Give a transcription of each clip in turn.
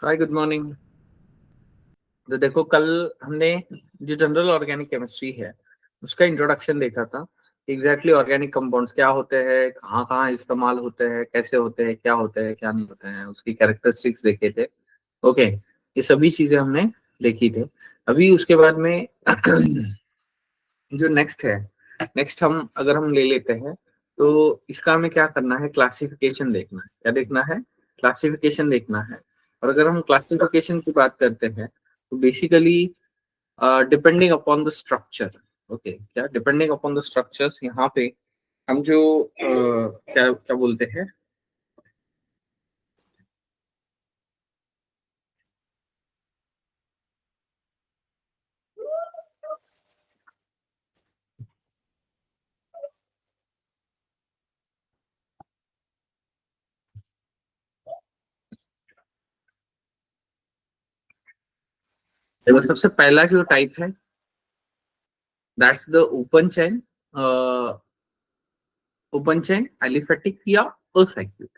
हाय, good morning. तो देखो, कल हमने जो जनरल ऑर्गेनिक केमिस्ट्री है उसका इंट्रोडक्शन देखा था। एग्जैक्टली ऑर्गेनिक कंपाउंड्स क्या होते हैं, कहाँ कहाँ इस्तेमाल होते हैं, कैसे होते हैं, क्या होते हैं, क्या नहीं होते हैं, उसकी कैरेक्टरिस्टिक्स देखे थे। ओके, ये सभी चीजें हमने देखी थी। अभी उसके बाद में जो नेक्स्ट है, नेक्स्ट हम ले लेते हैं। तो इसका हमें क्या करना है, क्लासिफिकेशन देखना है। क्या देखना है? क्लासिफिकेशन देखना है। और अगर हम क्लासिफिकेशन की बात करते हैं तो basically depending upon the structure. Okay, क्या डिपेंडिंग अपॉन द स्ट्रक्चर्स, यहाँ पे हम जो क्या क्या बोलते हैं, देखो सबसे पहला जो टाइप है that's the open chain. Open chain aliphatic या असाइक्लिक।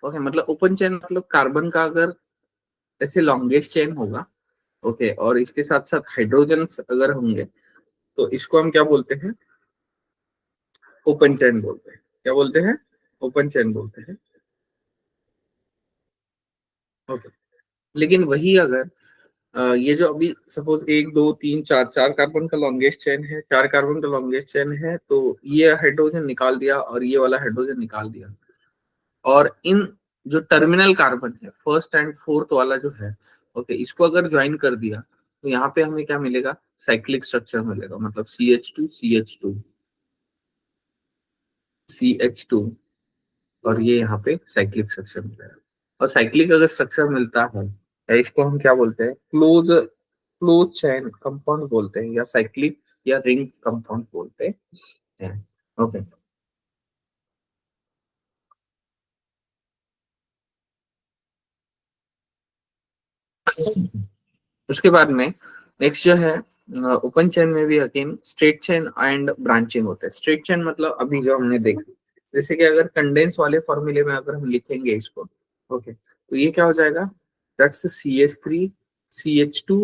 ओके, मतलब ओपन चेन मतलब कार्बन का अगर ऐसे लॉन्गेस्ट चेन होगा, ओके, और इसके साथ साथ हाइड्रोजन अगर होंगे तो इसको हम क्या बोलते हैं? ओपन चेन बोलते हैं। क्या बोलते हैं? ओपन चेन बोलते हैं। ओके, लेकिन वही अगर ये जो अभी सपोज एक दो तीन चार चार कार्बन का लॉन्गेस्ट चेन है, चार कार्बन का लॉन्गेस्ट चेन है, तो ये हाइड्रोजन निकाल दिया और ये वाला हाइड्रोजन निकाल दिया, और इन जो टर्मिनल कार्बन है फर्स्ट एंड फोर्थ वाला जो है, ओके, इसको अगर ज्वाइन कर दिया तो यहाँ पे हमें क्या मिलेगा? साइक्लिक स्ट्रक्चर मिलेगा। मतलब CH2 और ये यहाँ पे साइक्लिक स्ट्रक्चर मिलेगा। और साइक्लिक अगर स्ट्रक्चर मिलता है या इसको हम क्या बोलते हैं, क्लोज चैन कंपाउंड बोलते हैं, या साइक्लिक या रिंग कंपाउंड बोलते हैं। ओके, उसके बाद में नेक्स्ट जो है, ओपन चेन में भी again straight chain and branching होता है। स्ट्रेट चेन मतलब अभी जो हमने देखा, जैसे कि अगर कंडेंस वाले फॉर्मूले में अगर हम लिखेंगे इसको, ओके, तो ये क्या हो जाएगा? That's CH3 CH2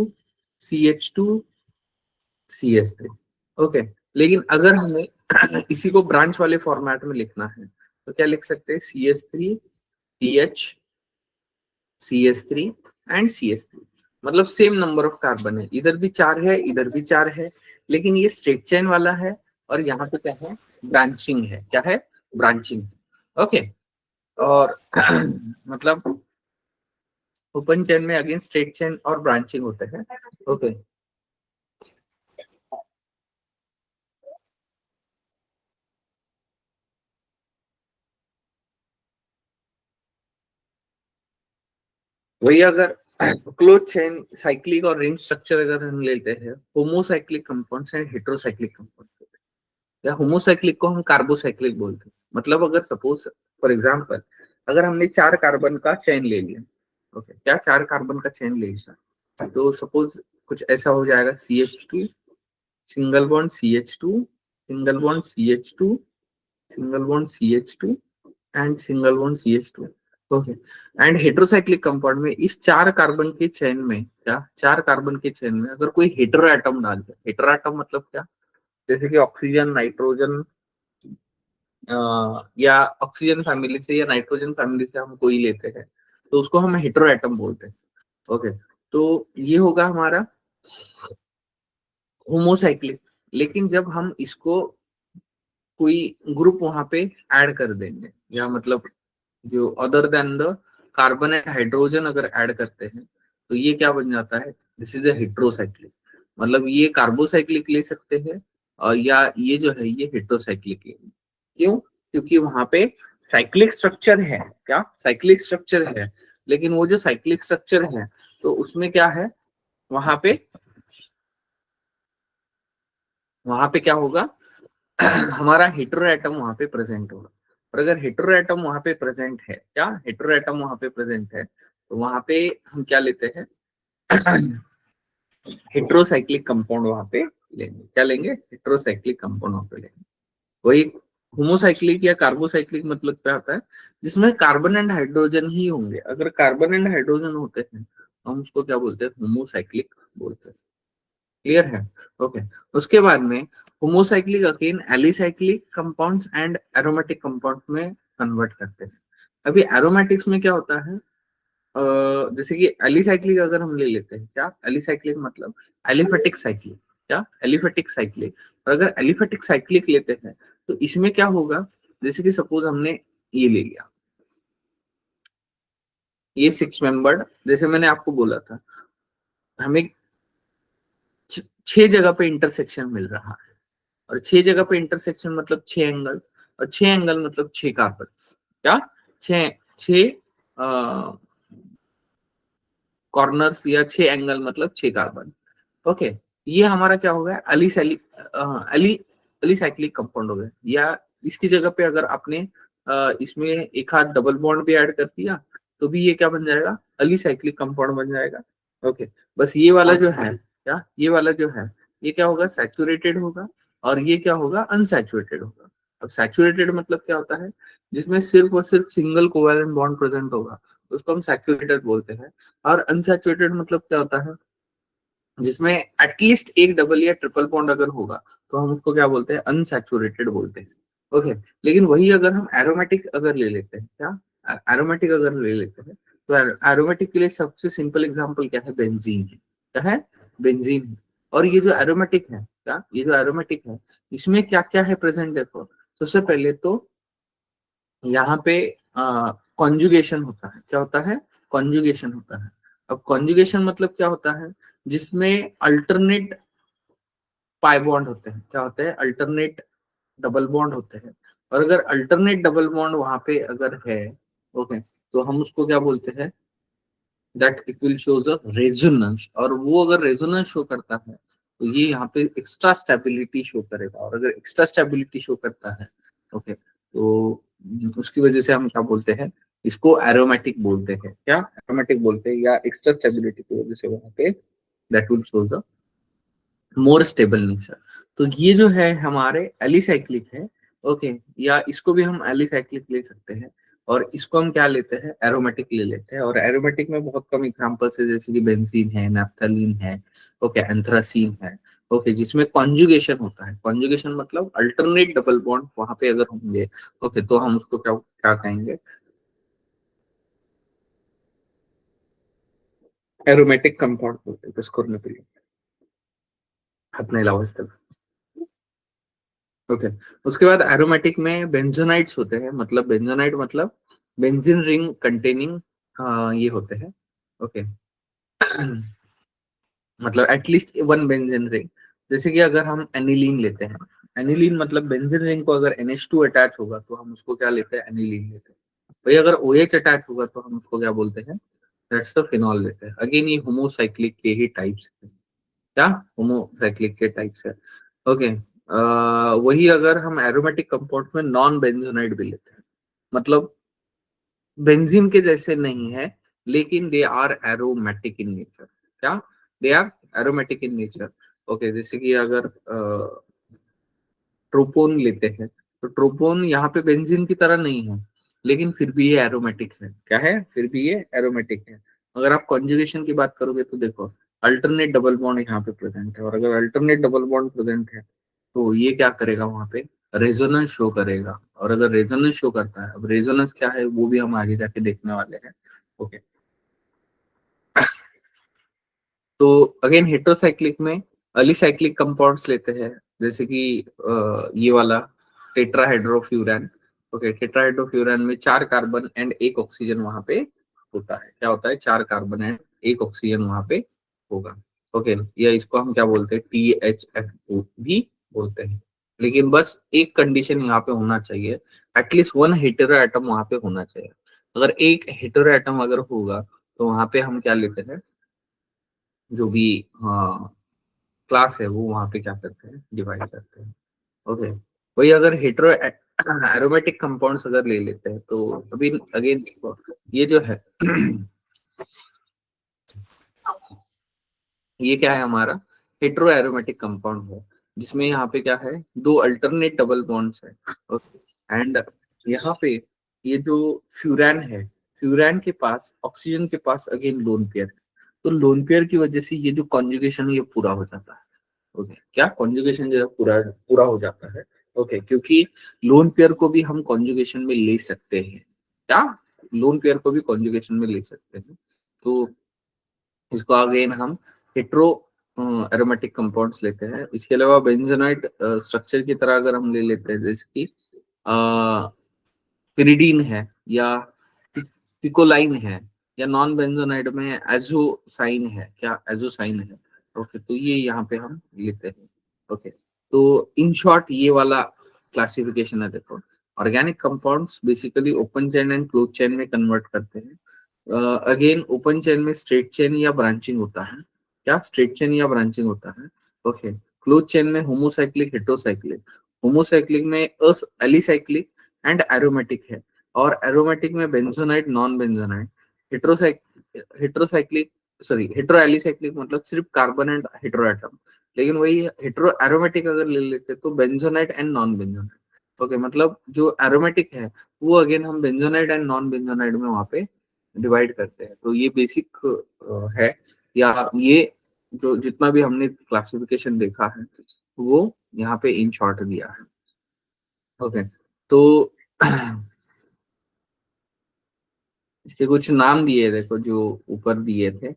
CH3। Okay, लेकिन अगर हमें इसी को ब्रांच वाले फॉर्मेट में लिखना है तो क्या लिख सकते हैं? CH3 एंड CH3, मतलब सेम नंबर ऑफ कार्बन है, इधर भी चार है, इधर भी चार है, लेकिन ये स्ट्रेट चेन वाला है और यहाँ पे क्या है? ब्रांचिंग है। क्या है? ब्रांचिंग। ओके, और मतलब ओपन चेन में अगेन स्ट्रेट चेन और ब्रांचिंग होते हैं। ओके, वही अगर क्लोज चेन साइक्लिक और रिंग स्ट्रक्चर अगर हम लेते हैं, homocyclic compounds and heterocyclic compounds, या होमोसाइक्लिक को हम कार्बोसाइक्लिक बोलते हैं। मतलब अगर सपोज फॉर एग्जांपल अगर हमने चार कार्बन का चेन ले लिया, ओके, क्या चार कार्बन का चेन ले लिया, तो सपोज कुछ ऐसा हो जाएगा, CH2 single bond CH2 single bond CH2 single bond CH2 and single bond CH2। Okay, and heterocyclic compound में इस चार कार्बन के चेन में, क्या चार कार्बन के चेन में अगर कोई हेटेरो एटम डाल दे, हेटेरो एटम मतलब क्या? जैसे कि ऑक्सीजन, नाइट्रोजन, या ऑक्सीजन फैमिली से या नाइट्रोजन फैमिली से हम कोई लेते हैं तो उसको हम हेटेरो एटम बोलते हैं। ओके, तो ये होगा हमारा होमोसाइक्लिक। लेकिन जब हम इसको कोई ग्रुप वहां पे ऐड कर देंगे, या मतलब जो other than the carbon and hydrogen अगर ऐड करते हैं तो ये क्या बन जाता है? This is a heterocyclic. मतलब ये कार्बोसाइक्लिक ले सकते हैं, या ये जो है ये हेट्रोसाइक्लिक ले। क्यों? क्योंकि वहां पे साइक्लिक स्ट्रक्चर है। क्या साइक्लिक स्ट्रक्चर है? लेकिन वो जो साइक्लिक स्ट्रक्चर है तो उसमें क्या है, वहां पे वहां पे क्या होगा? हमारा हेटेरो एटम वहां पे प्रेजेंट होगा। और अगर हेटेरो एटम वहां पे प्रेजेंट है, क्या हेटेरो एटम वहां पे प्रेजेंट है, तो वहां पे हम क्या लेते हैं? हेट्रोसाइक्लिक कंपाउंड वहां पे लेंगे। क्या लेंगे? हेट्रोसाइक्लिक कंपाउंड वहां पे लेंगे। वही होमोसाइक्लिक या कार्बोसाइक्लिक मतलब क्या होता है? जिसमें कार्बन एंड हाइड्रोजन ही होंगे। अगर कार्बन एंड हाइड्रोजन होते हैं हम उसको क्या बोलते हैं, होमोसाइक्लिक बोलते हैं। क्लियर है? ओके। उसके बाद में homocyclic again alicyclic compounds and aromatic compounds में कन्वर्ट करते हैं। अभी एरोमेटिक्स में क्या होता है, जैसे कि एलिसाइक्लिक अगर हम ले लेते हैं, क्या एलिसाइक्लिक मतलब एलिफेटिक साइक्लिक, क्या एलिफेटिक साइक्लिक। और अगर एलिफेटिक साइक्लिक लेते हैं तो इसमें क्या होगा, जैसे कि सपोज हमने ये ले लिया, ये 6 मेंबर्ड, जैसे मैंने आपको बोला था हमें 6 जगह पे इंटरसेक्शन मिल रहा है, और 6 जगह पे इंटरसेक्शन मतलब 6 एंगल, और 6 एंगल मतलब 6 कार्बन, क्या 6 कॉर्नर्स या 6 एंगल मतलब 6 कार्बन। ओके, ये हमारा क्या हो गया, अलीसाइक्लिक कंपाउंड हो गया। या इसकी जगह पे अगर आपने इसमें एक हाथ डबल बॉन्ड भी ऐड कर दिया तो भी ये क्या बन जाएगा, अलीसाइक्लिक कंपाउंड बन जाएगा। ओके, बस ये वाला जो है, क्या ये वाला जो है ये क्या होगा, सैचुरेटेड होगा, और ये क्या होगा, अनसैचुरेटेड होगा। अब सैचुरेटेड मतलब क्या होता है, जिसमें सिर्फ और सिर्फ सिंगल कोवैलेंट बॉन्ड प्रेजेंट होगा, उसको हम सैचुरेटेड बोलते हैं। और अनसैचुरेटेड मतलब क्या होता है, जिसमें एटलीस्ट एक डबल या ट्रिपल बॉन्ड अगर होगा तो हम उसको क्या बोलते हैं, अनसैचुरेटेड बोलते हैं। ओके, लेकिन वही अगर हम एरोमेटिक अगर ले लेते हैं, क्या एरोमेटिक अगर ले लेते हैं, तो एरोमेटिक के लिए सबसे सिंपल एग्जांपल क्या है, बेंजीन है। क्या है, बेंजीन है। और ये जो एरोमेटिक है, क्या ये जो एरोमेटिक है, इसमें क्या क्या है प्रेजेंट, देखो सबसे पहले तो यहाँ पे कॉन्जुगेशन होता है। क्या होता है, कॉन्जुगेशन होता है। अब कॉन्जुगेशन मतलब क्या होता है, जिसमें अल्टरनेट पाई बॉन्ड होते हैं। क्या होते हैं, अल्टरनेट डबल बॉन्ड होते हैं। और अगर अल्टरनेट डबल बॉन्ड वहां पे अगर है, ओके, तो हम उसको क्या बोलते हैं, that it will shows a resonance. और वो अगर रेजोनेंस शो करता है तो ये यहाँ पे एक्स्ट्रा स्टेबिलिटी शो करेगा। और अगर एक्स्ट्रा स्टेबिलिटी शो करता है, ओके, तो उसकी वजह से हम क्या बोलते हैं, इसको एरोमेटिक बोलते हैं। क्या एरोमेटिक बोलते हैं, या एक्स्ट्रा स्टेबिलिटी की वजह से वहां पे that will shows a more stable nature. तो ये जो है हमारे एलिसाइक्लिक है। ओके, या इसको भी हम एलिसाइक्लिक ले सकते हैं, और इसको हम क्या लेते हैं, एरोमेटिक ले लेते हैं। और एरोमेटिक में बहुत कम एग्जांपल्स है, जैसे कि बेंजीन है, नैफ्थलीन है, ओके, एंथ्रासीन है। ओके, जिसमें कॉन्जुगेशन होता है। कॉन्जुगेशन मतलब अल्टरनेट डबल बॉन्ड वहां पे अगर होंगे, ओके, तो हम उसको क्या क्या कहेंगे, एरोमेटिक कंपाउंड बोलते हैं। इसको करने के लिए अपने अलावा ओके। उसके बाद एरोमेटिक में बेंजोनाइट्स होते हैं। मतलब बेंजोनाइट मतलब बेंजीन रिंग कंटेनिंग ये होते हैं। ओके मतलब एटलीस्ट वन बेंजीन रिंग। जैसे कि अगर हम एनिलीन लेते हैं, एनिलीन मतलब बेंजीन रिंग को अगर NH2 अटैच होगा तो हम उसको क्या लेते हैं, एनिलीन लेते हैं। वही अगर OH अटैच होगा तो हम उसको क्या बोलते हैं, दैट्स द फिनॉल लेते हैं। अगेन ये होमोसाइक्लिक के ही टाइप्स है। क्या होमोसाइक्लिक के टाइप्स है। ओके, वही अगर हम एरोमेटिक कंपाउंड में नॉन बेंजोनाइड भी लेते हैं, मतलब बेंजीन के जैसे नहीं है, लेकिन they are aromatic in nature. क्या, they are aromatic in nature. Okay, जैसे कि अगर ट्रोपोन लेते हैं, तो ट्रोपोन यहाँ पे बेंजीन की तरह नहीं है, लेकिन फिर भी ये एरोमेटिक है। क्या है, फिर भी ये एरोमेटिक है। अगर आप कॉन्जुगेशन की बात करोगे तो देखो, अल्टरनेट डबल बॉन्ड यहाँ पे प्रेजेंट है, और अगर अल्टरनेट डबल बॉन्ड प्रेजेंट है तो ये क्या करेगा, वहां पे रेजोनेंस शो करेगा। और अगर रेजोनेंस शो करता है, अब रेजोनेंस क्या है वो भी हम आगे जाके देखने वाले हैं। ओके, तो अगेन हेट्रोसाइक्लिक में अलीसाइक्लिक कंपाउंड्स लेते हैं, जैसे कि ये वाला टेट्राहाइड्रोफ्यूरान। ओके, टेट्राहाइड्रोफ्यूरान में 4 कार्बन एंड 1 ऑक्सीजन वहां पे होता है। क्या होता है, 4 कार्बन एंड 1 ऑक्सीजन वहां पे होगा। ओके, या इसको हम क्या बोलते हैं, THFO भी बोलते हैं। लेकिन बस एक कंडीशन यहाँ पे होना चाहिए, एटलीस्ट वन हेटेरो एटम वहां पे होना चाहिए। अगर एक हेटेरो एटम अगर होगा तो वहां पे हम क्या लेते हैं, जो भी क्लास है वो वहां पे क्या करते हैं, डिवाइड करते हैं। ओके, वही अगर हेटेरो एरोमेटिक कंपाउंड्स अगर ले लेते हैं तो अभी अगेन देखो, ये जो है ये क्या है हमारा, हेटेरो एरोमेटिक कंपाउंड है, जिसमें यहाँ पे क्या है, 2 अल्टरनेट डबल बॉन्ड्स है। ओके, एंड यहाँ पे ये जो फ्यूरान है, फ्यूरान के पास ऑक्सीजन के पास अगेन लोन पेयर है। तो लोन पेयर की वजह से ये जो कॉन्जुगेशन ये पूरा हो जाता है। ओके, क्या कॉन्जुगेशन जो है पूरा पूरा हो जाता है। ओके, क्योंकि लोन पेयर को भी हम कॉन्जुगेशन में ले सकते हैं। क्या लोन पेयर को भी कॉन्जुगेशन में ले सकते हैं। तो इसको अगेन हम हेट्रो एरोमेटिक कंपाउंड्स लेते हैं। इसके अलावा बेंजोनाइट स्ट्रक्चर की तरह अगर हम ले लेते हैं, जैसे कि पिरिडीन है, या पिकोलाइन है, या नॉन बेंजोनाइट में एजोसाइन है, क्या एजोसाइन है। ओके, तो ये यहाँ पे हम लेते हैं। ओके, तो इन शॉर्ट ये वाला क्लासिफिकेशन है। देखो, organic compounds basically open chain and close chain में कन्वर्ट करते हैं। अगेन ओपन चेन में स्ट्रेट चेन या ब्रांचिंग होता है। क्या स्ट्रेट चेन या ब्रांचिंग होता है। ओके, क्लोज चेन में होमोसाइक्लिक हेटेरोसाइक्लिक, होमोसाइक्लिक में एलिसाइक्लिक एंड एरोमेटिक है, और एरोमेटिक में बेंजोनाइट non बेंजोनाइट, heterocyclic sorry hetero alicyclic मतलब सिर्फ कार्बन एंड हेट्रो एटम। लेकिन वही हेट्रो एरोमेटिक अगर ले लेते तो बेंजोनाइट एंड नॉन बेंजोनाइट। ओके, मतलब जो एरोमेटिक है वो अगेन हम बेंजोनाइट एंड नॉन बेंजोनाइट में वहां पे डिवाइड करते हैं। तो ये बेसिक है, या ये जो जितना भी हमने क्लासिफिकेशन देखा है वो यहाँ पे इन शॉर्ट दिया है। ओके, तो इसके कुछ नाम दिए देखो जो ऊपर दिए थे।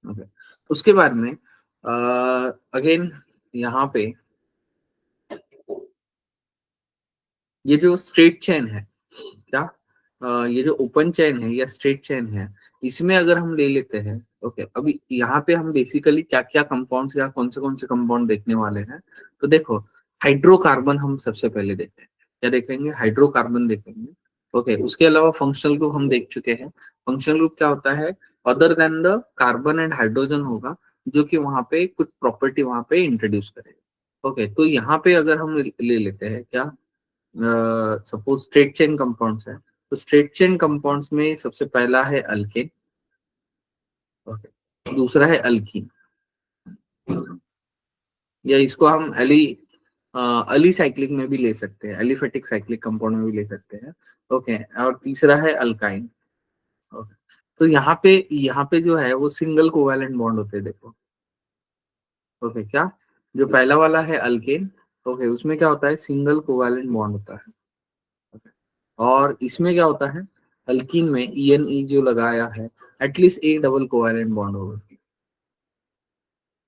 ओके, उसके बाद में अगेन यहाँ पे ये जो स्ट्रेट चेन है, क्या ये जो ओपन चेन है या स्ट्रेट चेन है, इसमें अगर हम ले लेते हैं। ओके, अभी यहाँ पे हम बेसिकली क्या क्या कंपाउंड्स या कौन से कंपाउंड देखने वाले हैं। तो देखो, हाइड्रोकार्बन हम सबसे पहले देखते हैं। क्या देखेंगे, हाइड्रोकार्बन देखेंगे। ओके, उसके अलावा फंक्शनल ग्रुप हम देख चुके हैं। फंक्शनल ग्रुप क्या होता है, other than the carbon and hydrogen होगा, जो कि वहां पे कुछ प्रॉपर्टी वहां पे इंट्रोड्यूस करेगा। ओके, तो यहाँ पे अगर हम ले लेते हैं, क्या सपोज स्ट्रेट चेन कंपाउंड्स है, तो स्ट्रेट चेन कंपाउंड्स में सबसे पहला है अल्केन। ओके, दूसरा है अल्कीन, या इसको हम अली साइक्लिक में भी ले सकते हैं, एलिफेटिक साइक्लिक कंपाउंड में भी ले सकते हैं। ओके, और तीसरा है अल्काइन। ओके, तो यहाँ पे जो है वो सिंगल कोवैलेंट बॉन्ड होते हैं, देखो। ओके, क्या जो पहला वाला है अल्केन, ओके, उसमें क्या होता है, सिंगल कोवैलेंट बॉन्ड होता है। Okay. और इसमें क्या होता है, अल्कीन में ई जो लगाया है, एटलीस्ट एक डबल कोवैलेंट बॉन्ड होगा।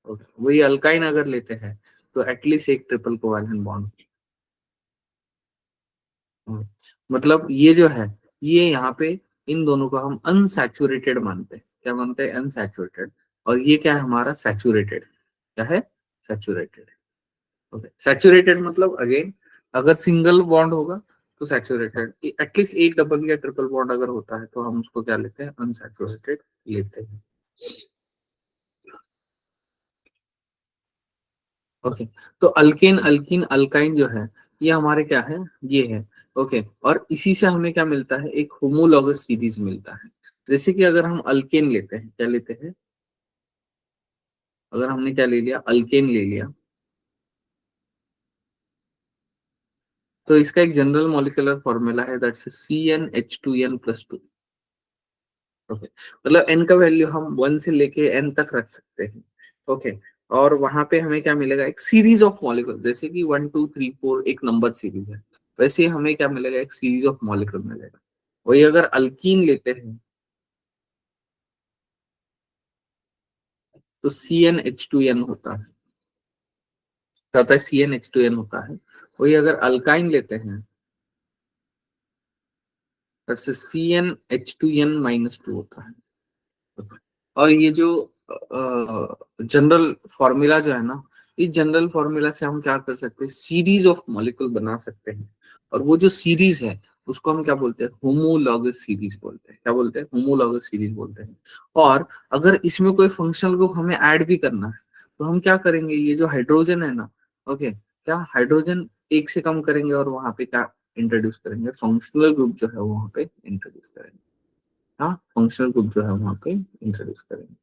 ओके, वही अल्काइन अगर लेते हैं तो एटलीस्ट एक ट्रिपल कोवैलेंट बॉन्ड। मतलब ये जो है, ये यहाँ पे इन दोनों को हम अनसैचुरेटेड मानते हैं। क्या मानते हैं, अनसैचुरेटेड। और ये क्या है हमारा, सैचुरेटेड। क्या है, सैचुरेटेड। ओके, सैचुरेटेड मतलब अगेन अगर सिंगल बॉन्ड होगा तो सैचुरेटेड, एटलीस्ट एक डबल या ट्रिपल बॉन्ड अगर होता है तो हम उसको क्या लेते हैं, अनसैचुरेटेड लेते हैं। ओके, तो अल्केन अल्कीन अल्काइन जो है ये हमारे क्या है, ये है। ओके, और इसी से हमें क्या मिलता है, एक होमोलॉगस सीरीज मिलता है। जैसे कि अगर हम अल्केन लेते हैं, क्या लेते हैं, अगर हमने क्या ले लिया, अल्केन ले लिया, तो इसका एक जनरल मॉलिक्यूलर फॉर्मूला है, दैट्स CnH2n+2। ओके, मतलब एन का वैल्यू हम 1 से लेके एन तक रख सकते हैं। ओके, और वहां पे हमें क्या मिलेगा, एक सीरीज ऑफ मॉलिक्यूल, जैसे कि 1 2 3 4 एक नंबर सीरीज है, वैसे ही हमें क्या मिलेगा, एक सीरीज ऑफ मॉलिक्यूल मिलेगा। वही अगर अल्कीन लेते हैं तो CnH2n होता है, क्या होता है, CnH2n होता है। वही अगर अल्काइन लेते हैं तो CnH2n-2 होता है। और ये जो जनरल फॉर्मूला जो है ना, इस जनरल फॉर्मूला से हम क्या कर सकते हैं, सीरीज ऑफ मॉलिक्यूल बना सकते हैं। और वो जो सीरीज है उसको हम क्या बोलते हैं, होमोलॉगस सीरीज बोलते हैं। क्या बोलते हैं, होमोलॉगस सीरीज बोलते हैं। और अगर इसमें कोई फंक्शनल ग्रुप हमें ऐड भी करना है तो हम क्या करेंगे, ये जो हाइड्रोजन है ना, ओके, क्या हाइड्रोजन एक से कम करेंगे और वहां पे क्या इंट्रोड्यूस करेंगे, फंक्शनल ग्रुप जो है वो वहां पे इंट्रोड्यूस करेंगे। हाँ, फंक्शनल ग्रुप जो है वहां पे इंट्रोड्यूस करेंगे।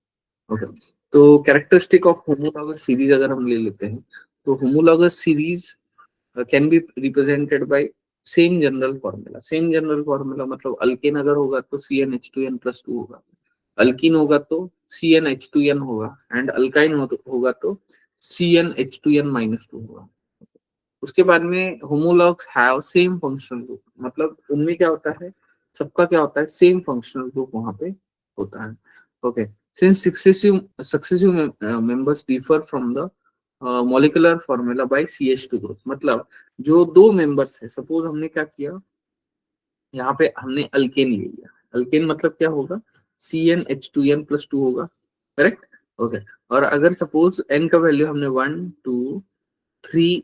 ओके, तो कैरेक्टरिस्टिक ऑफ होमोलॉगस सीरीज अगर हम ले लेते हैं, तो homologous series can be represented by same general formula. Same general formula मतलब अल्केन अगर होगा तो CnH2n+2 होगा, अल्कीन होगा तो CnH2n होगा, एंड अल्काइन होगा तो CnH2n-2 होगा। उसके बाद में homologues have same functional group, मतलब उनमें क्या होता है, सबका क्या होता है, सेम फंक्शनल ग्रुप वहां पे होता है। Okay, since successive members differ from the molecular formula bye CH2 group, मतलब जो दो मेंबर्स है, सपोज हमने क्या किया, यहाँ पे हमने अल्केन ले लिया, अल्केन मतलब क्या होगा, CnH2n+2 होगा, करेक्ट। ओके, और अगर सपोज n का वैल्यू हमने 1 2 3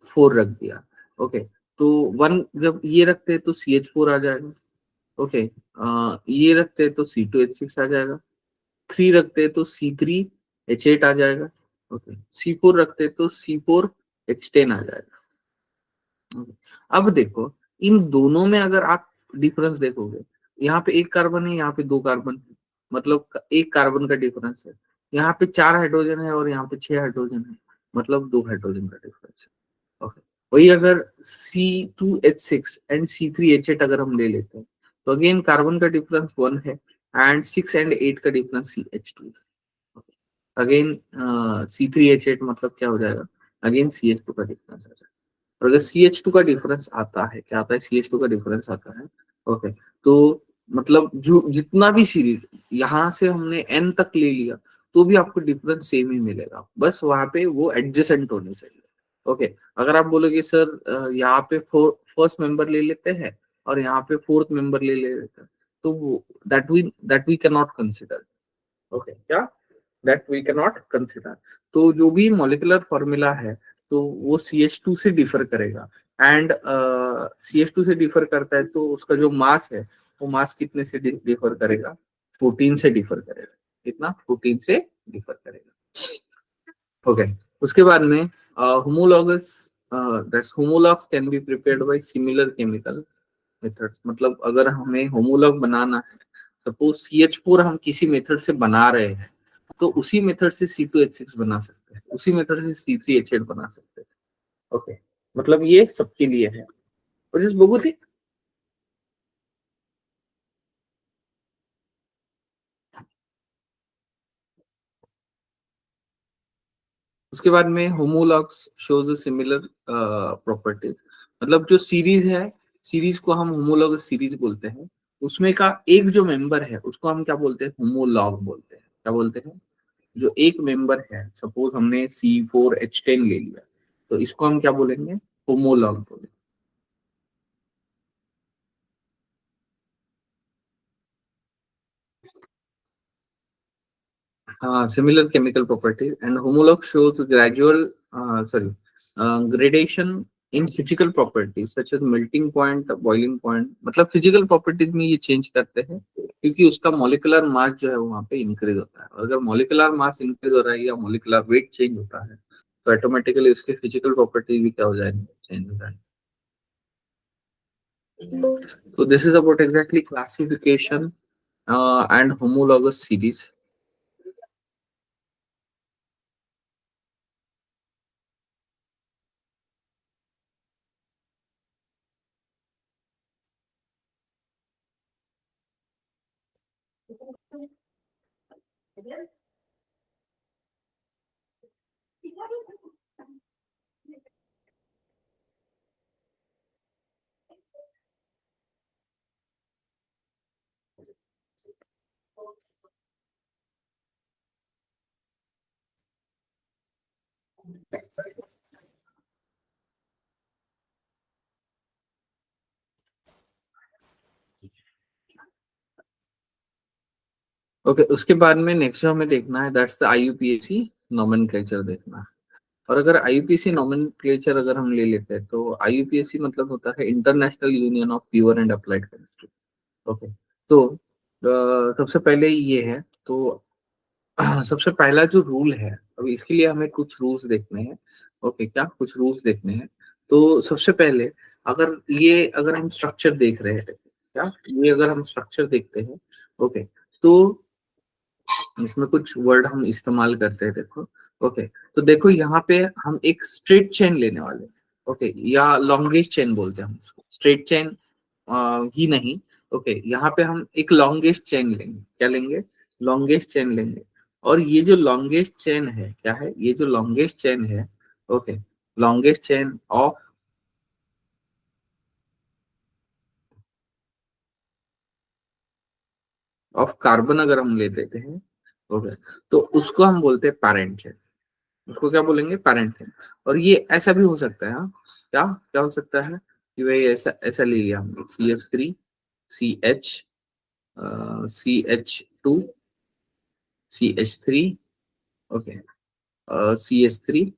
4 रख दिया, ओके, तो 1 जब ये रखते हैं तो CH4 आ जाएगा, ओके, ये रखते हैं तो C2H6 आ जाएगा, 3 रखते हैं तो C3H8 आ जाएगा, ओके, C4 रखते हैं तो C4H10 आ जाएगा। Okay. अब देखो, इन दोनों में अगर आप डिफरेंस देखोगे, यहाँ पे एक कार्बन है, यहाँ पे दो कार्बन है, मतलब एक कार्बन का डिफरेंस है, यहाँ पे 4 हाइड्रोजन है और यहाँ पे 6 हाइड्रोजन है, मतलब 2 हाइड्रोजन का डिफरेंस है। ओके, वही अगर C2H6 एंड C3H8 अगर हम ले लेते हैं, तो अगेन कार्बन का डिफरेंस 1 है, एंड 6 एंड 8 का डिफरेंस CH2 है। अगेन C3H8 मतलब क्या हो जाएगा, अगेन CH2 का डिफरेंस आ जाएगा। और अगर CH2 का डिफरेंस आता है, क्या आता है, CH2 का डिफरेंस आता है, ओके, तो मतलब जो जितना भी सीरीज यहाँ से हमने n तक ले लिया, तो भी आपको डिफरेंस सेम ही मिलेगा, बस वहां पे वो एडजेसेंट होने चाहिए। ओके, अगर आप बोलोगे सर यहाँ पे फर्स्ट मेंबर ले लेते हैं और यहाँ पे फोर्थ मेंबर ले लेते हैं, तो that we can not consider. Okay, क्या, that we can not consider. तो जो भी मॉलिक्यूलर फॉर्मूला है, तो वो CH2 से डिफर करेगा, एंड CH2 से डिफर करता है तो उसका जो मास है, वो मास कितने से डिफर करेगा, 14 से डिफर करेगा, कितना, 14 से डिफर करेगा। ओके, उसके बाद में homologous, that's homologues can be prepared by similar chemical methods, मतलब अगर हमें होमोलॉग बनाना है, सपोज CH4 हम किसी मेथड से बना रहे हैं, तो उसी मेथड से C2H6 बना सकते हैं, उसी मेथड से C3H8 बना सकते हैं। ओके, मतलब ये सबके लिए है, और जिस बहुत ही उसके बाद में होमोलॉग्स शोज सिमिलर प्रॉपर्टीज, मतलब जो सीरीज है, सीरीज को हम होमोलॉगस सीरीज बोलते हैं, उसमें का एक जो मेंबर है उसको हम क्या बोलते हैं, होमोलॉग बोलते हैं। क्या बोलते हैं, जो एक मेंबर है, सपोज हमने C4H10 ले लिया, तो इसको हम क्या बोलेंगे, होमोलॉग बोलेंगे। Similar chemical properties, and homolog shows gradual, gradation in physical properties such as melting point, boiling point, मतलब physical properties में ये चेंज करते हैं क्योंकि उसका molecular mass जो है वहाँ पे इंक्रीज होता है, और अगर molecular mass इंक्रीज हो रहा है या molecular weight चेंज होता है, तो ऑटोमेटिकली उसके फिजिकल प्रॉपर्टीज भी क्या हो जाएंगे, चेंज हो जाएंगे। So this is about exactly classification and homologous series. Okay, उसके बाद में नेक्स्ट जो हमें देखना है, दैट्स द IUPAC नोमेनक्लेचर देखना है। और अगर IUPAC नोमेनक्लेचर अगर हम ले लेते हैं, तो IUPAC मतलब होता है international union of pure and applied chemistry. Okay, तो सबसे पहले ये है, तो सबसे पहला जो रूल है, अभी इसके लिए हमें कुछ रूल्स देखने हैं। ओके, क्या कुछ रूल्स देखने हैं, तो सबसे पहले अगर हम स्ट्रक्चर देख रहे हैं, क्या ये अगर हम स्ट्रक्चर देखते हैं, ओके, तो इसमें कुछ वर्ड हम इस्तेमाल करते हैं, देखो। ओके, तो देखो यहाँ पे हम एक स्ट्रेट चेन लेने वाले हैं, ओके, या लॉन्गेस्ट चेन बोलते हैं हम उसको, स्ट्रेट चेन ही नहीं, ओके, यहाँ पे हम एक लॉन्गेस्ट चेन लेंगे, क्या लेंगे, लॉन्गेस्ट चेन लेंगे। और ये जो लॉन्गेस्ट चेन है क्या है, ये जो लॉन्गेस्ट चेन है, okay, longest chain of carbon अगर हम ले लेते हैं, ओके, तो उसको हम बोलते हैं पैरेंट चेन। उसको क्या बोलेंगे, पैरेंट चेन। और ये ऐसा भी हो सकता है, हाँ, क्या क्या हो सकता है कि भाई ऐसा ऐसा ले लिया हमने, CH3 CH CH2 CH3, okay, CH3,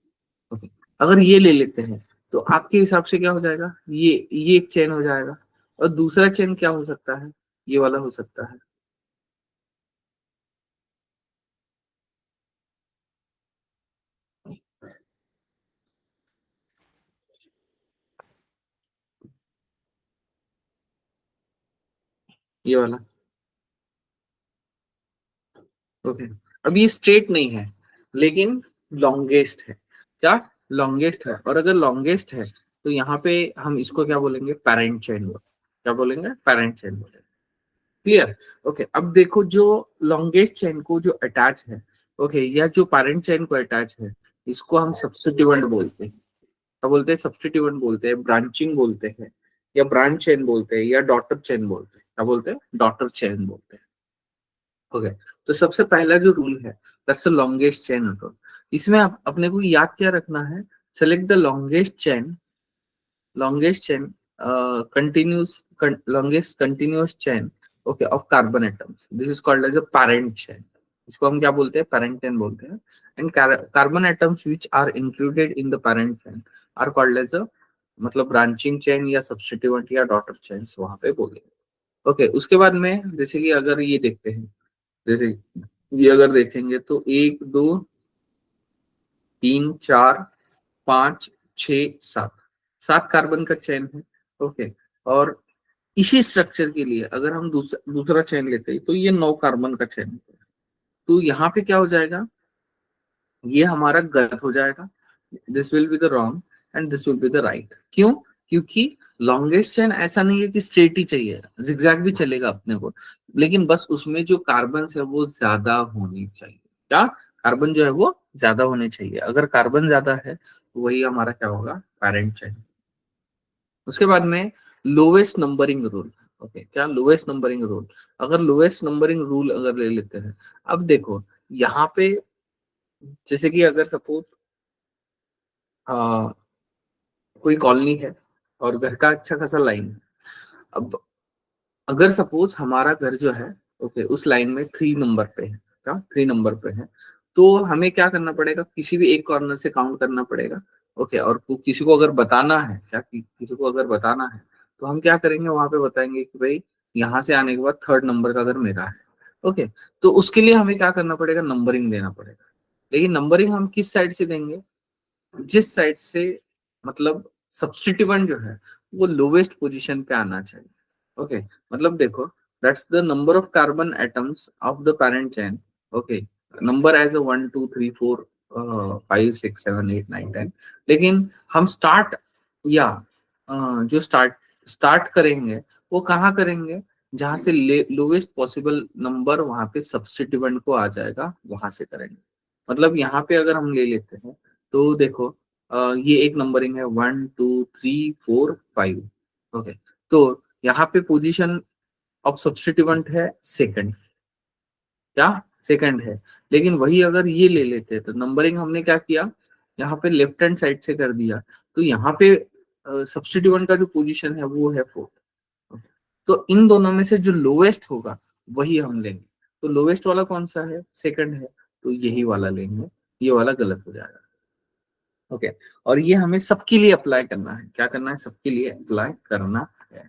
okay. अगर ये ले लेते हैं तो आपके हिसाब से क्या हो जाएगा, ये एक चेन हो जाएगा। और दूसरा चेन क्या हो सकता है, ये वाला हो सकता है, ये वाला, ओके। अब ये स्ट्रेट नहीं है लेकिन लॉन्गेस्ट है, क्या, लॉन्गेस्ट है। और अगर लॉन्गेस्ट है तो यहाँ पे हम इसको क्या बोलेंगे, पैरेंट चेन बोलेंगे, क्या बोलेंगे, पैरेंट चेन बोलेंगे। Clear, okay. अब देखो जो लॉन्गेस्ट चेन को जो अटैच है, ओके, या जो पैरेंट चेन को अटैच है, इसको हम सब्स्टिट्यूएंट बोलते हैं। क्या बोलते हैं, सब्स्टिट्यूएंट बोलते हैं, ब्रांचिंग बोलते हैं, या ब्रांच चेन बोलते हैं, या डॉटर चेन बोलते हैं। क्या बोलते हैं, डॉटर चेन बोलते हैं। ओके, तो सबसे पहला जो रूल है, that's the longest chain rule. इसमें अपने को याद क्या रखना है, select the longest chain, longest chain continuous longest continuous chain, okay, of carbon atoms. This is called as a parent chain. इसको हम क्या बोलते हैं, parent chain बोलते हैं। And carbon atoms which are included in the parent chain are called as a, मतलब branching chain या substituent या डॉटर चेन्स वहां पे बोलेंगे। ओके, उसके बाद में जैसे कि अगर ये देखते हैं, जैसे ये अगर देखेंगे तो 1 2 3 4 5 6 7, 7 कार्बन का चेन है। ओके, और इसी स्ट्रक्चर के लिए अगर हम दूसरा चेन लेते हैं तो ये 9 कार्बन का चेन है। तो यहाँ पे क्या हो जाएगा, ये हमारा गलत हो जाएगा, this will be the wrong and this will be the right. क्यों, क्योंकि लॉन्गेस्ट चेन ऐसा नहीं है कि स्ट्रेट ही चाहिए, जिगजैग भी चलेगा अपने को, लेकिन बस उसमें जो कार्बन है वो ज्यादा होनी चाहिए। क्या, कार्बन जो है वो ज्यादा होने चाहिए। अगर कार्बन ज्यादा है तो वही हमारा क्या होगा, पैरेंट चेन। उसके बाद में लोवेस्ट नंबरिंग रूल, ओके, क्या, लोवेस्ट नंबरिंग रूल। अगर लोवेस्ट नंबरिंग रूल अगर ले लेते हैं, अब देखो यहाँ पे जैसे कि अगर सपोज कोई कॉलोनी है और घर का अच्छा खासा लाइन है। अब अगर सपोज हमारा घर जो है, ओके, उस लाइन में 3 नंबर पे है, क्या, 3 नंबर पे है, तो हमें क्या करना पड़ेगा, किसी भी एक कॉर्नर से काउंट करना पड़ेगा। ओके, और किसी को अगर बताना है, क्या, किसी को अगर बताना है तो हम क्या करेंगे, वहां पे बताएंगे कि भाई यहाँ से आने के बाद 3rd नंबर का घर मेरा है। ओके, तो उसके लिए हमें क्या करना पड़ेगा, नंबरिंग देना पड़ेगा। लेकिन नंबरिंग हम किस साइड से देंगे, जिस साइड से, मतलब सब्स्टिट्यूएंट जो है वो लोवेस्ट पोजीशन पे आना चाहिए। ओके, मतलब देखो, that's the number of carbon atoms of the parent chain. Okay, number as a 1 2 3 4 5 6 7 8 9 10। लेकिन हम स्टार्ट, या जो स्टार्ट करेंगे वो कहाँ करेंगे, जहां से लोवेस्ट पॉसिबल नंबर वहां पे सब्स्टिट्यूएंट को आ जाएगा, वहां से करेंगे। मतलब यहाँ पे अगर हम ले लेते हैं तो देखो, ये एक नंबरिंग है 1 2 3 4 5। ओके, तो यहाँ पे पोजीशन ऑफ सब्स्टिट्यूएंट है सेकंड, क्या, सेकंड है। लेकिन वही अगर ये ले लेते हैं तो नंबरिंग हमने क्या किया, यहाँ पे लेफ्ट हैंड साइड से कर दिया, तो यहाँ पे सब्स्टिट्यूएंट का जो पोजीशन है वो है 4th। तो इन दोनों में से जो लोवेस्ट होगा वही हम लेंगे। तो लोवेस्ट वाला कौन सा है, सेकंड है, तो यही वाला लेंगे, ये वाला गलत हो जाएगा। ओके, और ये हमें सबके लिए अप्लाई करना है, क्या करना है, सबके लिए अप्लाई करना है।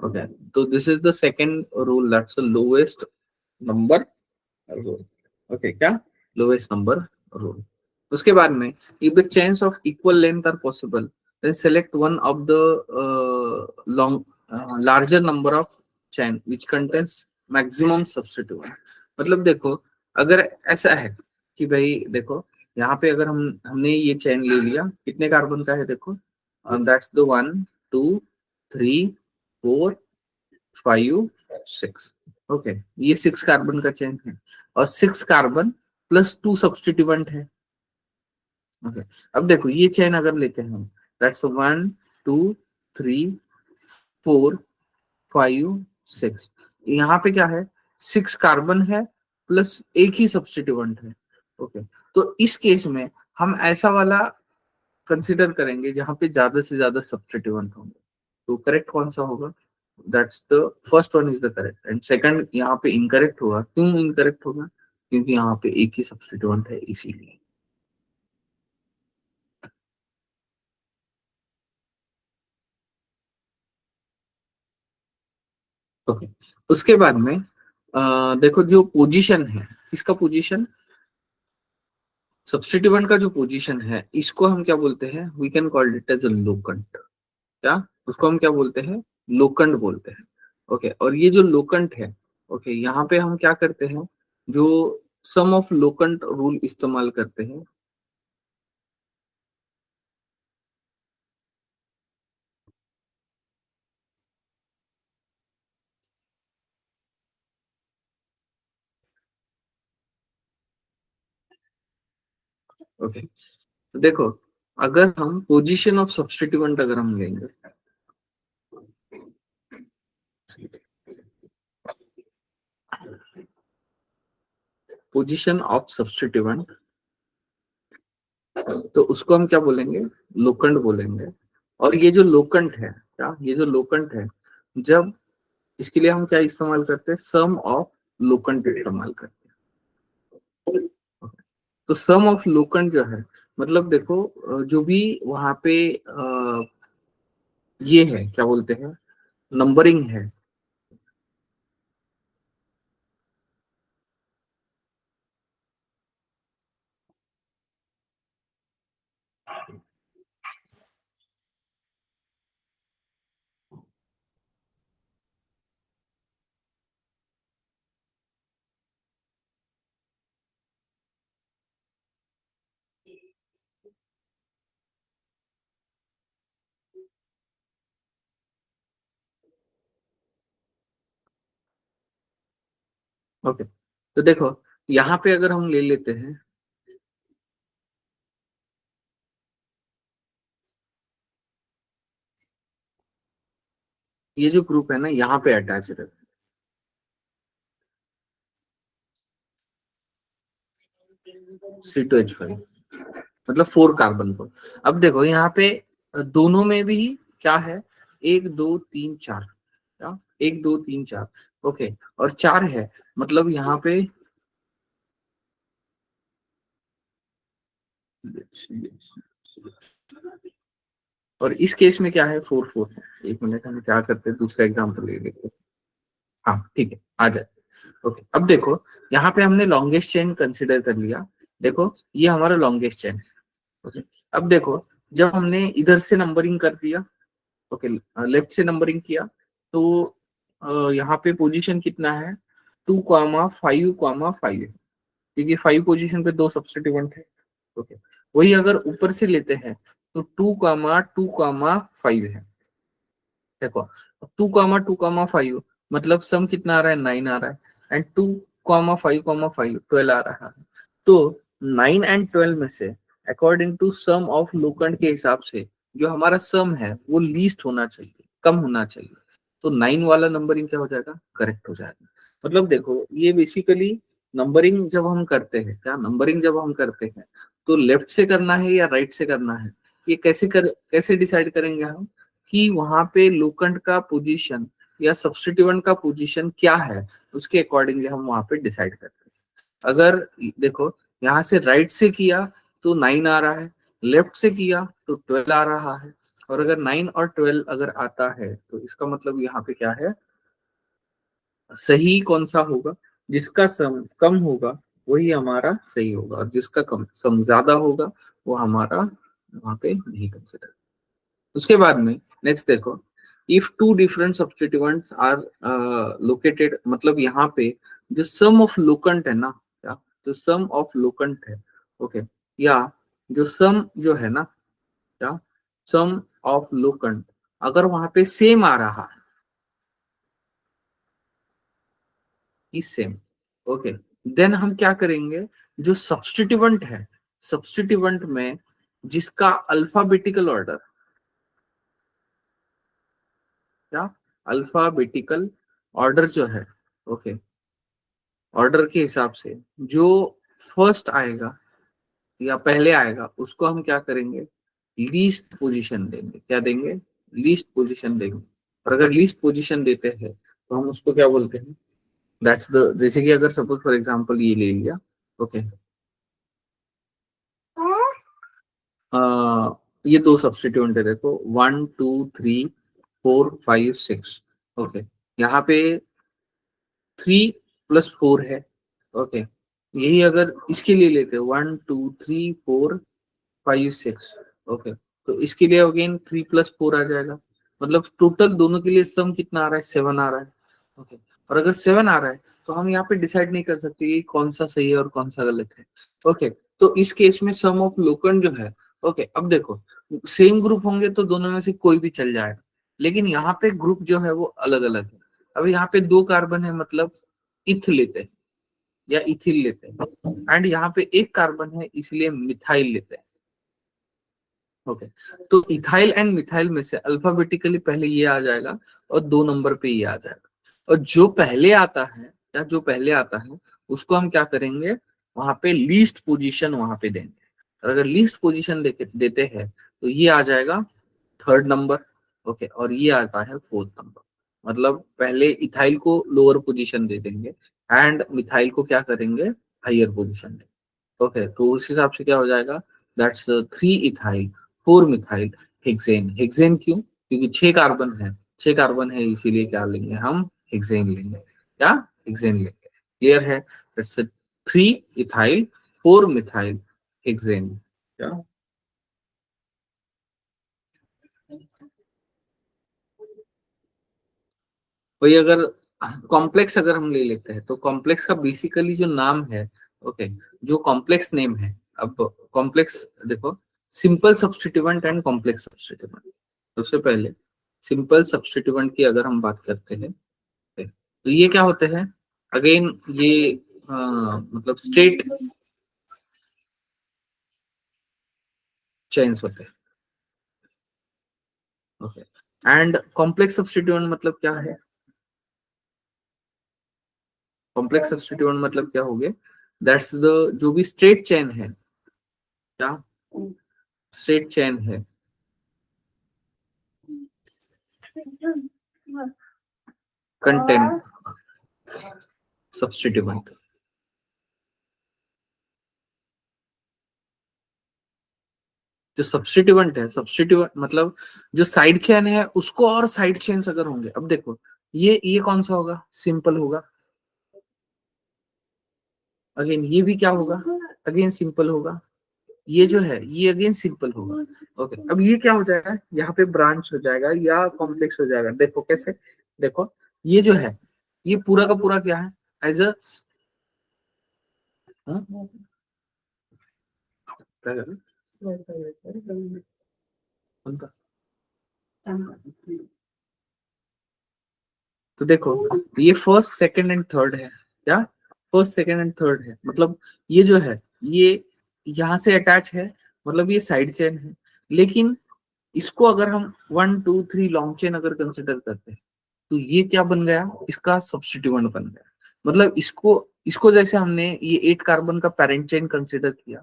ओके, तो this is the second rule, that's the lowest number rule. Okay, क्या, लोवेस्ट नंबर रूल। उसके बाद में if the chains of equal length are possible then select one of the larger number of chain which contains maximum substituent। मतलब देखो, अगर ऐसा है कि भाई देखो, यहाँ पे अगर हमने ये चेन ले लिया, कितने कार्बन का है देखो, दैट्स द 1 2 3 4 5 6। ओके, ये 6 कार्बन का चेन है और 6 कार्बन प्लस 2 सब्स्टिट्यूएंट है। ओके, अब देखो ये चेन अगर लेते हैं हम, दैट्स 1 2 3 4 5 6। यहाँ पे क्या है, 6 कार्बन है प्लस एक ही सब्स्टिट्यूएंट है। ओके, तो इस केस में हम ऐसा वाला कंसिडर करेंगे जहां पे ज्यादा से ज्यादा सब्स्टिट्यूएंट होंगे। तो करेक्ट कौन सा होगा, that's the first one is the correct, and second यहाँ पे इनकरेक्ट होगा। क्यों इनकरेक्ट होगा, क्योंकि यहाँ पे एक ही सब्स्टिट्यूएंट है इसीलिए। ओके, उसके बाद में देखो जो पोजीशन है, इसका पोजीशन, सब्स्टिट्यूएंट का जो पोजीशन है, इसको हम क्या बोलते हैं, we can call it as a locant. क्या, उसको हम क्या बोलते हैं, लोकंट बोलते हैं। ओके, और ये जो लोकंट है, ओके, यहाँ पे हम क्या करते हैं, जो सम ऑफ लोकंट रूल इस्तेमाल करते हैं। ओके, तो देखो, अगर हम पोजीशन ऑफ सब्स्टिट्यूएंट अगर हम लेंगे, पोजीशन ऑफ सब्स्टिट्यूएंट, तो उसको हम क्या बोलेंगे, लोकंट बोलेंगे। और ये जो लोकंट है, क्या, ये जो लोकंट है, जब इसके लिए हम क्या इस्तेमाल करते हैं, सम ऑफ लोकंट इस्तेमाल करते हैं। तो सम ऑफ लोकंट जो है, मतलब देखो जो भी वहां पे ये है, क्या बोलते हैं, नंबरिंग है। ओके, तो देखो यहाँ पे अगर हम ले लेते हैं, ये जो ग्रुप है ना, यहाँ पे अटैच रहता है C2H5, मतलब 4 कार्बन को। अब देखो यहाँ पे दोनों में भी क्या है, 1 2 3 4, क्या, 1 2 3 4। ओके, और 4 है, मतलब यहाँ पे, और इस केस में क्या है, 4 4 है। एक मिनट, हम क्या करते हैं, दूसरा एग्जाम्पल ले लेते हैं। हाँ ठीक है, आ जाए। ओके, अब देखो यहाँ पे हमने लॉन्गेस्ट चेन कंसिडर कर लिया। देखो ये हमारा लॉन्गेस्ट चेन है। ओके, अब देखो जब हमने इधर से नंबरिंग कर दिया, ओके, लेफ्ट से नंबरिंग किया, तो यहाँ पे पोजीशन कितना है, 2 5 5 है, क्योंकि 5 पोजीशन पे 2 सब्स्टिट्यूएंट है। ओके, वही अगर ऊपर से लेते हैं, तो 2 2 5 है। देखो 2 2 5 मतलब सम कितना आ रहा है, 9 आ रहा है, एंड 2 5 5 12 आ रहा है। तो 9 एंड 12 में से, अकॉर्डिंग टू सम ऑफ लोकंट के हिसाब से, जो हमारा सम है वो लीस्ट होना चाहिए, कम होना चाहिए। तो 9 वाला नंबरिंग क्या हो जाएगा, करेक्ट हो जाएगा। मतलब देखो ये बेसिकली नंबरिंग जब हम करते हैं, क्या, नंबरिंग जब हम करते हैं, तो लेफ्ट से करना है या राइट से करना है, ये कैसे डिसाइड करेंगे हम, कि वहां पे लोकंट का पोजीशन या सब्स्टिट्यूएंट का पोजीशन क्या है, उसके अकॉर्डिंगली हम वहां पे डिसाइड करते हैं। अगर देखो यहाँ से राइट से किया तो 9 आ रहा है, लेफ्ट से किया तो 12 आ रहा है, और अगर 9 और 12 अगर आता है, तो इसका मतलब यहाँ पे क्या है, सही कौन सा होगा, जिसका सम कम होगा वही हमारा सही होगा, और जिसका कम सम ज्यादा होगा वो हमारा वहां पे नहीं कंसिडर। उसके बाद में नेक्स्ट देखो, if two different substituents are located, मतलब यहाँ पे जो सम ऑफ लोकंट है ना, क्या, जो सम ऑफ लोकंट है, ओके, या जो सम जो है ना, क्या, सम ऑफ लोकंट अगर वहां पे सेम आ रहा है, इज सेम। ओके, देन हम क्या करेंगे, जो सब्स्टिट्यूएंट है, सब्स्टिट्यूएंट में जिसका अल्फाबेटिकल ऑर्डर, क्या अल्फाबेटिकल ऑर्डर जो है, ओके, ऑर्डर के हिसाब से जो फर्स्ट आएगा या पहले आएगा उसको हम क्या करेंगे, लीस्ट पोजीशन देंगे। क्या देंगे, लीस्ट पोजीशन देंगे। और अगर लीस्ट पोजीशन देते हैं तो हम उसको क्या बोलते हैं, दैट्स द, जैसे कि अगर सपोज फॉर एग्जांपल ये ले लिया, ओके, ये दो सब्स्टिट्यूएंट है, देखो 1 2 3 4 5 6, ओके, यहाँ पे 3 + 4 है, ओके, यही अगर इसके लिए लेते हैं 1 2 3 4 5 6, ओके, तो इसके लिए अगेन 3 + 4 आ जाएगा, मतलब टोटल दोनों के लिए सम कितना आ रहा है, 7 आ रहा है, ओके। और अगर 7 आ रहा है तो हम यहाँ पे डिसाइड नहीं कर सकते कि कौन सा सही है और कौन सा गलत है, ओके। तो इस केस में सम ऑफ लोकन जो है, ओके, अब देखो सेम ग्रुप होंगे तो दोनों में से कोई भी चल जाएगा, लेकिन यहाँ पे ग्रुप जो है वो अलग अलग है। अब यहाँ पे 2 कार्बन है, मतलब इथ लेते हैं या इथिल लेते हैं, एंड यहाँ पे 1 कार्बन है इसलिए मिथाइल लेते हैं, ओके। तो इथाइल एंड मिथाइल में से अल्फाबेटिकली पहले ये आ जाएगा और 2 नंबर पे ये आ जाएगा, और जो पहले आता है या जो पहले आता है उसको हम क्या करेंगे, वहां पे लीस्ट पोजीशन वहां पे देंगे। और अगर लीस्ट पोजीशन देते हैं तो ये आ जाएगा 3rd नंबर, ओके, और ये आता है 4th नंबर। मतलब पहले इथाइल को लोअर पोजीशन दे देंगे एंड मिथाइल को क्या करेंगे, हायर पोजीशन देंगे, ओके। तो उस हिसाब से क्या हो जाएगा, that's 3 ethyl 4 methyl hexane. Hexane क्यों, क्योंकि 6 कार्बन है, 6 कार्बन है इसीलिए क्या लेंगे हम, हेक्सेन लेंगे, क्या हेक्सेन लेंगे। क्लियर है, दैट्स 3 इथाइल 4 मिथाइल हेक्सेन, क्या। वही अगर कॉम्प्लेक्स अगर हम ले लेते हैं तो कॉम्प्लेक्स का बेसिकली जो नाम है, ओके, जो कॉम्प्लेक्स नेम है, अब कॉम्प्लेक्स देखो, simple substituent and complex substituent. सबसे पहले सिंपल सब्स्टिट्यूएंट की अगर हम बात करते हैं तो ये क्या होते हैं, अगेन ये मतलब स्ट्रेट चेन्स होते हैं, ओके। एंड कॉम्प्लेक्स सब्स्टिट्यूएंट मतलब क्या है, कॉम्प्लेक्स सब्स्टिट्यूएंट मतलब क्या हो गया, दैट्स द, जो भी स्ट्रेट चेन है, क्या स्ट्रेट चेन है, कंटेंट सब्स्टिट्यूएंट। जो सब्स्टिट्यूएंट है, सब्स्टिट्यूएंट मतलब जो साइड चेन है उसको और साइड चेन्स अगर होंगे, अब देखो ये कौन सा होगा, सिंपल होगा, अगेन ये भी क्या होगा, अगेन सिंपल होगा, ये जो है ये अगेन सिंपल होगा, ओके। अब ये क्या हो जाएगा, यहाँ पे ब्रांच हो जाएगा या कॉम्प्लेक्स हो जाएगा, देखो कैसे, देखो ये जो है ये पूरा का पूरा क्या है, एज अ, तो देखो ये फर्स्ट सेकंड एंड थर्ड है, क्या फर्स्ट सेकंड एंड थर्ड है, मतलब ये जो है ये यहाँ से अटैच है, मतलब ये साइड चेन है। लेकिन इसको अगर हम 1 2 3 लॉन्ग चेन अगर कंसिडर करते हैं तो ये क्या बन गया, इसका सब्स्टिट्यूएंट बन गया। मतलब इसको इसको जैसे हमने ये 8 कार्बन का पेरेंट चेन कंसिडर किया,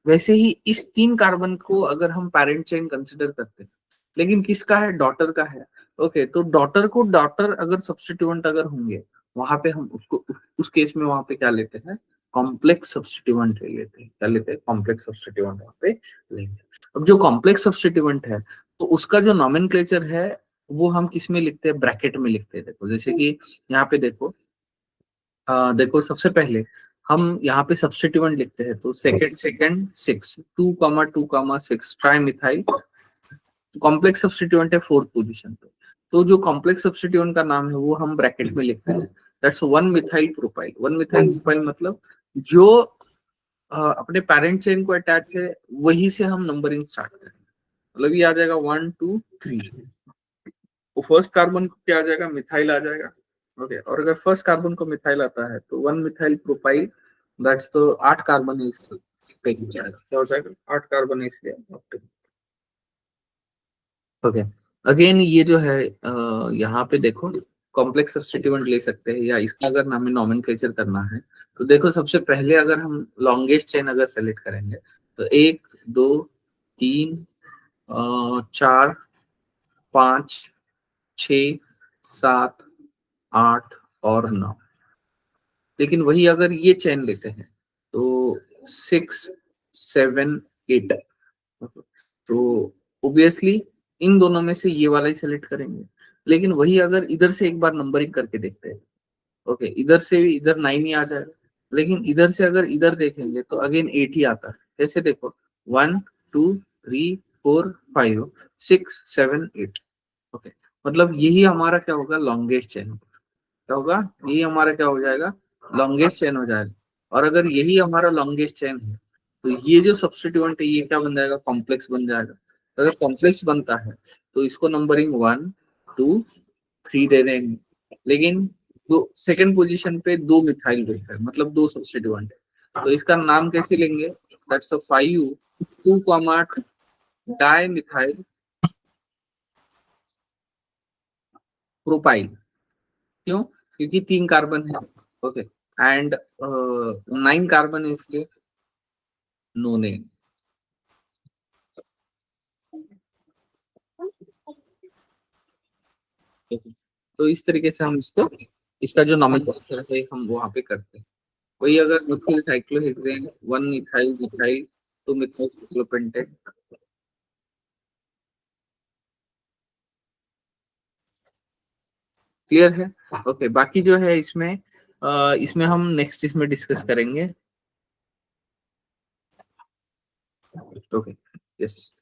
वैसे ही इस 3 कार्बन को अगर हम पेरेंट चेन कंसिडर करते हैं, लेकिन किसका है, डॉटर का है, ओके। तो डॉटर को डॉटर अगर सब्स्टिट्यूएंट अगर होंगे वहां पे हम उसको उस केस में वहां पे क्या लेते हैं, कॉम्प्लेक्स सब्स्टिट्यूएंट ले लेते हैं, क्या लेते हैं, कॉम्प्लेक्स सब्स्टिट्यूएंट वहां पे लेंगे। अब जो कॉम्प्लेक्स सब्स्टिट्यूएंट है तो उसका जो नॉमेनक्लेचर है वो हम किस में लिखते हैं, ब्रैकेट में लिखते हैं। देखो जैसे कि यहाँ पे देखो, देखो सबसे पहले हम यहाँ पे सब्स्टिट्यूएंट लिखते हैं तो second second 6 2 2 6 tri methyl, complex substituent है 4th पोजीशन पे। तो जो कॉम्प्लेक्स सब्स्टिट्यूएंट का नाम है वो हम ब्रैकेट में लिखते हैं, that's 1 methyl propyl. 1 methyl propyl मतलब जो अपने पेरेंट चेन को अटैच है वही से हम नंबरिंग स्टार्ट करें, मतलब ये आ जाएगा 1 2 3, वो फर्स्ट कार्बन क्या आ जाएगा, मिथाइल आ जाएगा, ओके, और अगर फर्स्ट कार्बन को मिथाइल आता है तो 1 मिथाइल प्रोपाइल, दैट्स तो 8 कार्बन है इसके पे जाएगा, क्या हो जाएगा 8 कार्बन है इसलिए ऑक्टेन। ओके, अगेन ये जो है यहाँ पे देखो कॉम्प्लेक्स सब्स्टिट्यूएंट ले सकते हैं, या इसका अगर हमें नॉमेनक्लेचर करना है तो देखो सबसे पहले अगर हम लॉन्गेस्ट चेन अगर सेलेक्ट करेंगे तो 1 2 3 4 5 6 7 8 और 9, लेकिन वही अगर ये चेन लेते हैं तो 6 7 8, तो ऑब्वियसली इन दोनों में से ये वाला ही सेलेक्ट करेंगे। लेकिन वही अगर इधर से एक बार नंबरिंग करके देखते हैं, ओके इधर से भी इधर 9 ही आ जाएगा, लेकिन इधर से अगर इधर देखेंगे तो अगेन 8 ही आता है। कैसे देखो 1 2 3 4 5 6 7 8, ओके मतलब यही हमारा क्या होगा लॉन्गेस्ट चेन, क्या होगा यही हमारा क्या हो जाएगा लॉन्गेस्ट चेन हो जाएगा। और अगर यही हमारा लॉन्गेस्ट चेन है तो ये जो सब्स्टिट्यूएंट है ये क्या बन जाएगा कॉम्प्लेक्स बन जाएगा। तो अगर कॉम्प्लेक्स बनता है तो इसको नंबरिंग 1 2 3 दे देंगे, लेकिन दो सेकंड पोजीशन पे 2 मिथाइल ग्रुप है, मतलब 2 सब्स्टिट्यूएंट है, तो इसका नाम कैसे लेंगे, that's a 5 2 di methyl propyl. क्यों, क्योंकि 3 कार्बन है, ओके एंड 9 कार्बन है इसलिए नो नेम। तो इस तरीके से हम इसको इसका जो नॉमेनक्लेचर है हम वहां पे करते हैं। वही अगर Mithil cyclohexane 1 methyl methyl 2 methyl cyclopentane. Clear है, ओके बाकी जो है इसमें इसमें हम नेक्स्ट इसमें डिस्कस करेंगे। Okay, yes.